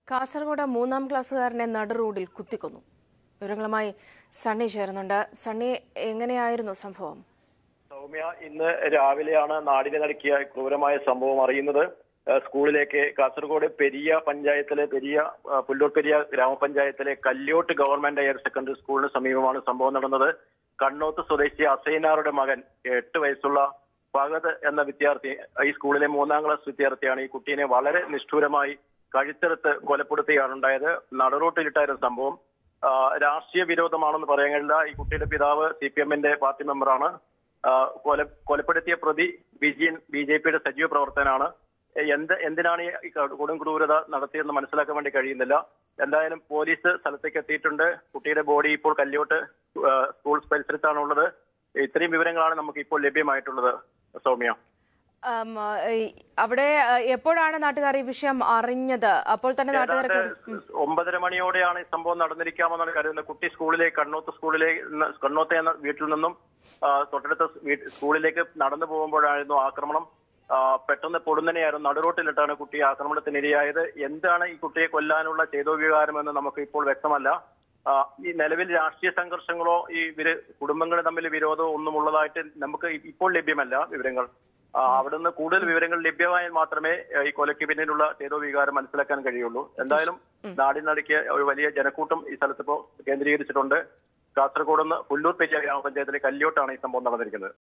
കാസർഗോഡ് 3ാം ക്ലാസ്സുകാരനെ നടുറോഡിൽ കുത്തിക്കൊന്നു. വിവരങ്ങളുമായി സണ്ണി ചേരുന്നുണ്ട്. സണ്ണി, എങ്ങനെയായിരുന്നു സംഭവം? സൗമ്യ, ഇന്ന് രാവിലെയാണ് നാടിനെ നടുക്കിയ ക്രൂരമായ സംഭവം അറിയുന്നത്. സ്കൂളിലേക്ക് കാസർഗോഡ് പെരിയ പഞ്ചായത്തിലെ പുല്ലൂർ പെരിയ ഗ്രാമപഞ്ചായത്തിലെ കല്യോട്ട് ഗവൺമെന്റ് ഹയർ സെക്കൻഡറി സ്കൂളിന് സമീപമാണ് സംഭവം നടന്നത്. കണ്ണോത്ത് സ്വദേശി അസൈനാറുടെ മകൻ 8 വയസ്സുള്ള ഭഗത് എന്ന വിദ്യാർത്ഥി, ഈ സ്കൂളിലെ 3ാം ക്ലാസ് വിദ്യാർത്ഥിയാണ്. ഈ കുട്ടീനെ വളരെ നിഷ്ഠൂരമായി കഴുത്തെടുത്ത് കൊലപ്പെടുത്തുകയാണ് ഉണ്ടായത്. നടുറോട്ടിലിട്ടായിരുന്നു സംഭവം. രാഷ്ട്രീയ വിരോധമാണെന്ന് പറയാൻ കഴിയില്ല. ഈ കുട്ടിയുടെ പിതാവ് CPM-ന്റെ പാർട്ടി മെമ്പറാണ്. കൊലപ്പെടുത്തിയ പ്രതി വിജയൻ BJP-യുടെ സജീവ പ്രവർത്തകനാണ്. എന്തിനാണ് ഈ കൊടും ക്രൂരത നടത്തിയെന്ന് മനസ്സിലാക്കാൻ വേണ്ടി കഴിയുന്നില്ല. എന്തായാലും പോലീസ് സ്ഥലത്തേക്ക് എത്തിയിട്ടുണ്ട്. കുട്ടിയുടെ ബോഡി ഇപ്പോൾ കല്യോട്ട് സ്കൂൾ പരിസരത്താണ് ഉള്ളത്. ഇത്രയും വിവരങ്ങളാണ് നമുക്ക് ഇപ്പോൾ ലഭ്യമായിട്ടുള്ളത്. സൗമ്യ, അവിടെ എപ്പോഴാണ് നാട്ടുകാർ ഈ വിഷയം അറിഞ്ഞത്? അപ്പോൾ തന്നെ 9:30 മണിയോടെയാണ് ഈ സംഭവം നടന്നിരിക്കാമെന്നാണ് കരുതുന്നത്. കുട്ടി കണ്ണോത്തെ എന്ന വീട്ടിൽ നിന്നും തൊട്ടടുത്ത സ്കൂളിലേക്ക് നടന്നു പോകുമ്പോഴായിരുന്നു ആക്രമണം. പെട്ടെന്ന് പൊടുന്നനെയായിരുന്നു. നടുറോട്ടിലിട്ടാണ് കുട്ടി ആക്രമണത്തിനിരയായത്. എന്താണ് ഈ കുട്ടിയെ കൊല്ലാനുള്ള ചേതോവികാരമെന്ന് നമുക്ക് ഇപ്പോൾ വ്യക്തമല്ല. ഈ നിലവിൽ രാഷ്ട്രീയ സംഘർഷങ്ങളോ കുടുംബങ്ങൾ തമ്മിൽ വിരോധമോ ഒന്നും ഉള്ളതായിട്ട് നമുക്ക് ഇപ്പോൾ ലഭ്യമല്ല വിവരങ്ങൾ. അവിടുന്ന് കൂടുതൽ വിവരങ്ങൾ ലഭ്യമായാൽ മാത്രമേ ഈ കൊലയ്ക്ക് പിന്നിലുള്ള ചേതോവികാരം മനസ്സിലാക്കാൻ കഴിയുള്ളൂ. എന്തായാലും നാടിനടുക്കിയ ഒരു വലിയ ജനക്കൂട്ടം ഈ സ്ഥലത്ത് ഇപ്പോൾ കേന്ദ്രീകരിച്ചിട്ടുണ്ട്. കാസർഗോഡ് നിന്ന് പുല്ലൂർ പെരിയ ഗ്രാമപഞ്ചായത്തിലെ കല്യോട്ടാണ് ഈ സംഭവം നടന്നിരിക്കുന്നത്.